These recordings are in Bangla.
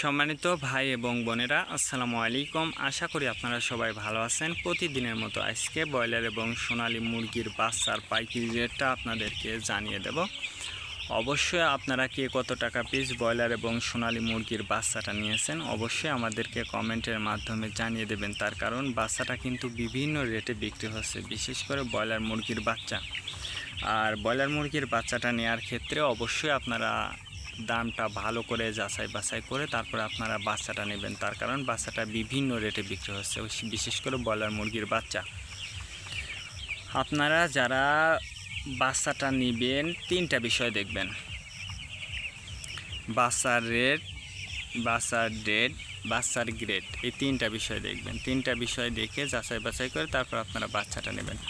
সম্মানিত ভাই এবং বোনেরা, আসসালামু আলাইকুম। আশা করি আপনারা সবাই ভালো আছেন। প্রতিদিনের মতো আজকে ব্রয়লার এবং সোনালী মুরগির বাচ্চার পাইকারি রেটটা আপনাদেরকে জানিয়ে দেব। অবশ্যই আপনারা কে কত টাকা পিস ব্রয়লার এবং সোনালী মুরগির বাচ্চাটা নিয়েছেন অবশ্যই আমাদেরকে কমেন্টের মাধ্যমে জানিয়ে দেবেন। তার কারণ বাচ্চাটা কিন্তু বিভিন্ন রেটে বিক্রি হচ্ছে, বিশেষ করে ব্রয়লার মুরগির বাচ্চা। আর ব্রয়লার মুরগির বাচ্চাটা নেওয়ার ক্ষেত্রে অবশ্যই আপনারা দামটা ভালো করে যাচাই বাছাই করে তারপরে আপনারা বাচ্চাটা নেবেন। তার কারণ বাচ্চাটা বিভিন্ন রেটে বিক্রি হচ্ছে, বিশেষ করে ব্রয়লার মুরগির বাচ্চা। আপনারা যারা বাচ্চাটা নেবেন তিনটা বিষয় দেখবেন: বাচ্চার রেট, বাচ্চার ডেট, বাচ্চার গ্রেড। এই তিনটা বিষয় দেখবেন। তিনটা বিষয় দেখে যাচাই বাছাই করে তারপর আপনারা বাচ্চাটা নেবেন।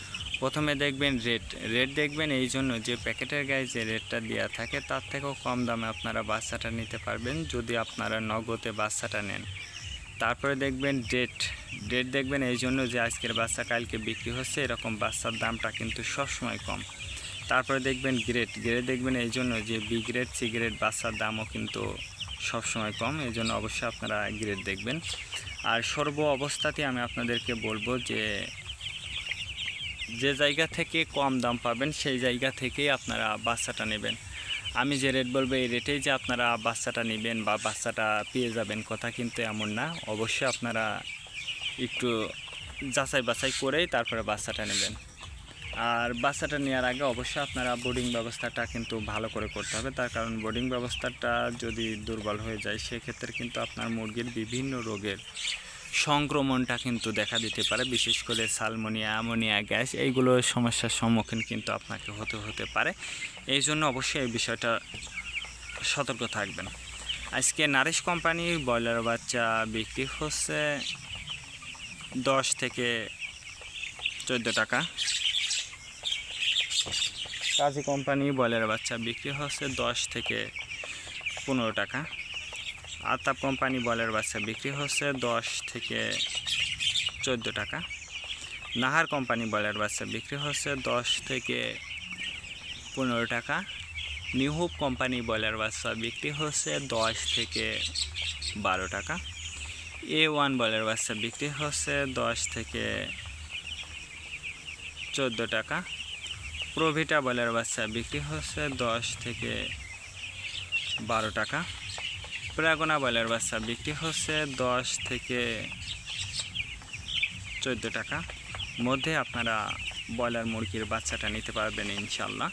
প্রথমে দেখবেন রেট দেখবেন এই জন্য যে প্যাকেটের গায়ে যে রেটটা দেওয়া থাকে তার থেকেও কম দামে আপনারা বাচ্চাটা নিতে পারবেন যদি আপনারা নগদে বাচ্চাটা নেন। তারপরে দেখবেন ডেট দেখবেন এই জন্য যে আজকের বাচ্চা কালকে বিক্রি হচ্ছে, এরকম বাচ্চার দামটা কিন্তু সবসময় কম। তারপরে দেখবেন গ্রেড দেখবেন এই জন্য যে বি গ্রেড সি গ্রেড বাচ্চার দামও কিন্তু সবসময় কম, এই জন্য অবশ্যই আপনারা গ্রেড দেখবেন। আর সর্ব অবস্থাতে আমি আপনাদেরকে বলবো যে জায়গা থেকে কম দাম পাবেন সেই জায়গা থেকেই আপনারা বাচ্চাটা নেবেন। আমি যে রেট বলবো এই রেটেই যে আপনারা বাচ্চাটা নেবেন বা বাচ্চাটা পেয়ে যাবেন কথা কিন্তু এমন না। অবশ্যই আপনারা একটু যাচাই বাছাই করেই তারপরে বাচ্চাটা নেবেন। আর বাচ্চাটা নেওয়ার আগে অবশ্যই আপনারা বোর্ডিং ব্যবস্থাটা কিন্তু ভালো করে করতে হবে। তার কারণ বোর্ডিং ব্যবস্থাটা যদি দুর্বল হয়ে যায় সেক্ষেত্রে কিন্তু আপনার মুরগির বিভিন্ন রোগের সংক্রমণটা কিন্তু দেখা দিতে পারে, বিশেষ করে সালমোনিয়া, অ্যামোনিয়া গ্যাস, এইগুলো সমস্যার সম্মুখীন কিন্তু আপনাকে হতে পারে। এই জন্য অবশ্যই এই বিষয়টা সতর্ক থাকবেন। আজকে নারিশ কোম্পানির ব্রয়লার বাচ্চা বিক্রি হচ্ছে 10 থেকে 14 টাকা। কাজী কোম্পানি ব্রয়লার বাচ্চা বিক্রি হচ্ছে 10 থেকে 15 টাকা। আতাপ কোম্পানি ব্রয়লার বাচ্চা বিক্রি হচ্ছে 10 থেকে 14 টাকা। নাহার কোম্পানি ব্রয়লার বাচ্চা বিক্রি হচ্ছে 10 থেকে 15 টাকা। নিউ হোপ কোম্পানি ব্রয়লার বাচ্চা বিক্রি হচ্ছে 10 থেকে 12 টাকা। A1 ব্রয়লার বাচ্চা বিক্রি হচ্ছে 10 থেকে 14 টাকা। প্রোভিটা ব্রয়লার বাচ্চা বিক্রি হচ্ছে 10 থেকে 12 টাকা। প্রাগনা ব্রয়লার বাচ্চা বিক্রি হচ্ছে 10 থেকে 14 টাকা মধ্যে আপনারা ব্রয়লার মুরগির বাচ্চাটা নিতে পারবেন ইনশাল্লাহ।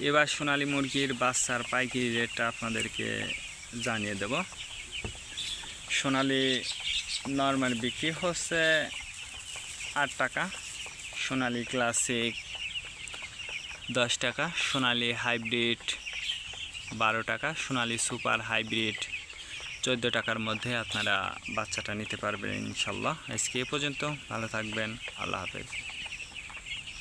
এবার সোনালী মুরগির বাচ্চার পাইকারি রেটটা আপনাদেরকে জানিয়ে দেব। সোনালী নর্মাল বিক্রি হচ্ছে 8 টাকা, সোনালী ক্লাসিক 10 টাকা, সোনালী হাইব্রিড 12 টাকা, সোনালী সুপার হাইব্রিড 14 টাকার মধ্যে আপনারা বাচ্চাটা নিতে পারবেন ইনশাল্লাহ। আজকে এ পর্যন্ত, ভালো থাকবেন, আল্লাহ হাফেজ।